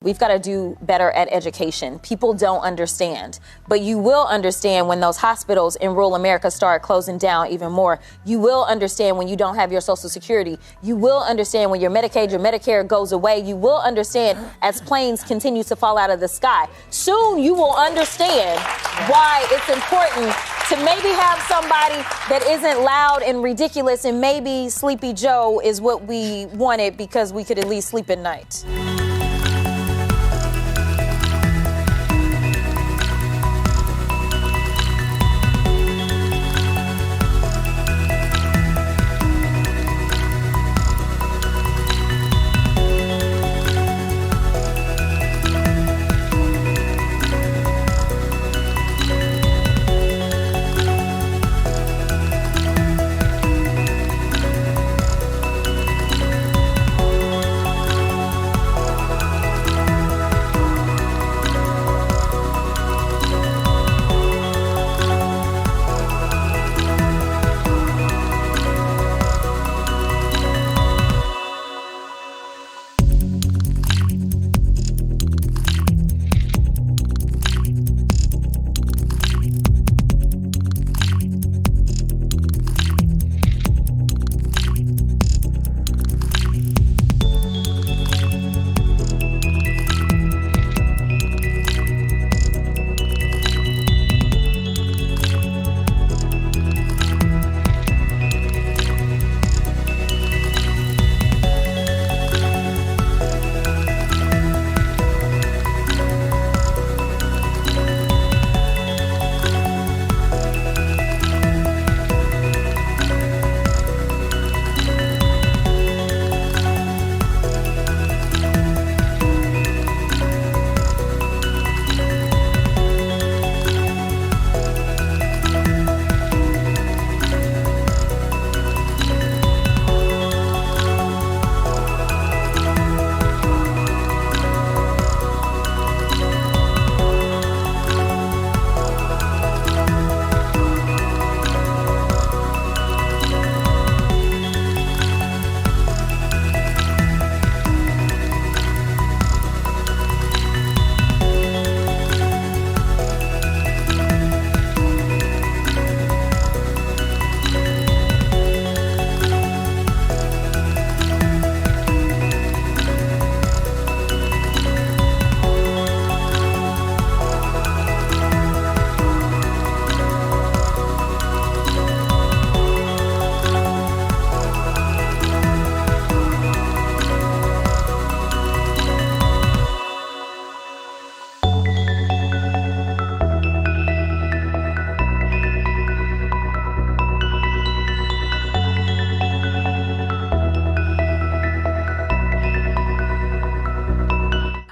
we've got to do better at education. People don't understand, but you will understand when those hospitals in rural America start closing down even more. You will understand when you don't have your Social Security. You will understand when your Medicaid, your Medicare goes away. You will understand as planes continue to fall out of the sky. Soon you will understand why it's important to maybe have somebody that isn't loud and ridiculous, and maybe Sleepy Joe is what we wanted because we could at least sleep at night.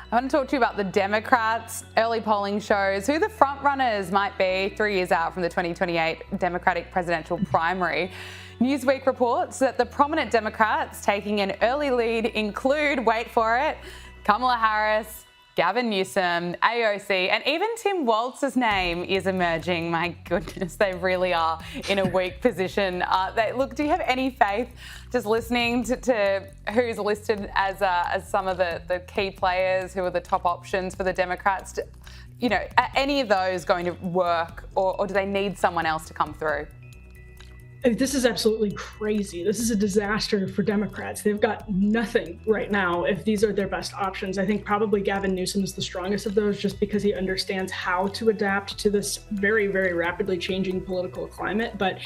I want to talk to you about the Democrats. Early polling shows who the front runners might be 3 years out from the 2028 Democratic presidential primary. Newsweek reports that the prominent Democrats taking an early lead include, wait for it, Kamala Harris, Gavin Newsom, AOC, and even Tim Walz's name is emerging. My goodness, they really are in a weak position. Look, do you have any faith, just listening to who's listed as some of the key players, who are the top options for the Democrats? Are any of those going to work, or do they need someone else to come through? This is absolutely crazy. This is a disaster for Democrats. They've got nothing right now if these are their best options. I think probably Gavin Newsom is the strongest of those, just because he understands how to adapt to this very, very rapidly changing political climate. But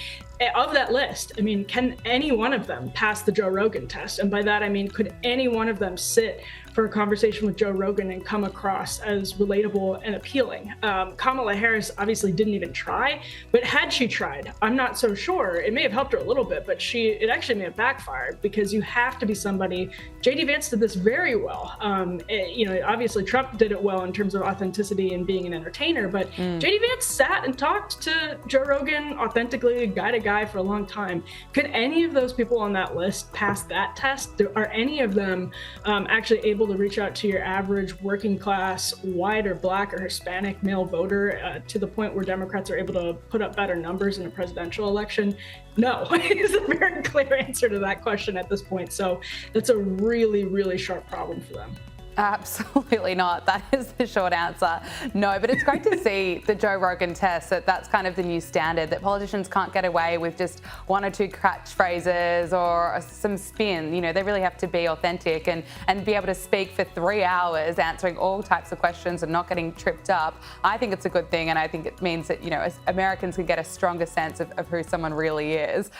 of that list, I mean, can any one of them pass the Joe Rogan test? And by that, I mean, could any one of them sit for a conversation with Joe Rogan and come across as relatable and appealing? Kamala Harris obviously didn't even try, but had she tried, I'm not so sure. It may have helped her a little bit, but it actually may have backfired, because you have to be somebody. J.D. Vance did this very well. Obviously Trump did it well in terms of authenticity and being an entertainer, but J.D. Vance sat and talked to Joe Rogan authentically, guy to guy, for a long time. Could any of those people on that list pass that test? Are any of them actually able to reach out to your average working class, white or black or Hispanic male voter to the point where Democrats are able to put up better numbers in a presidential election? No, is a very clear answer to that question at this point. So that's a really, really sharp problem for them. Absolutely not. That is the short answer. No, but it's great to see the Joe Rogan test, that's kind of the new standard, that politicians can't get away with just one or two catchphrases or some spin. You know, they really have to be authentic and be able to speak for 3 hours, answering all types of questions and not getting tripped up. I think it's a good thing, and I think it means that, you know, Americans can get a stronger sense of who someone really is.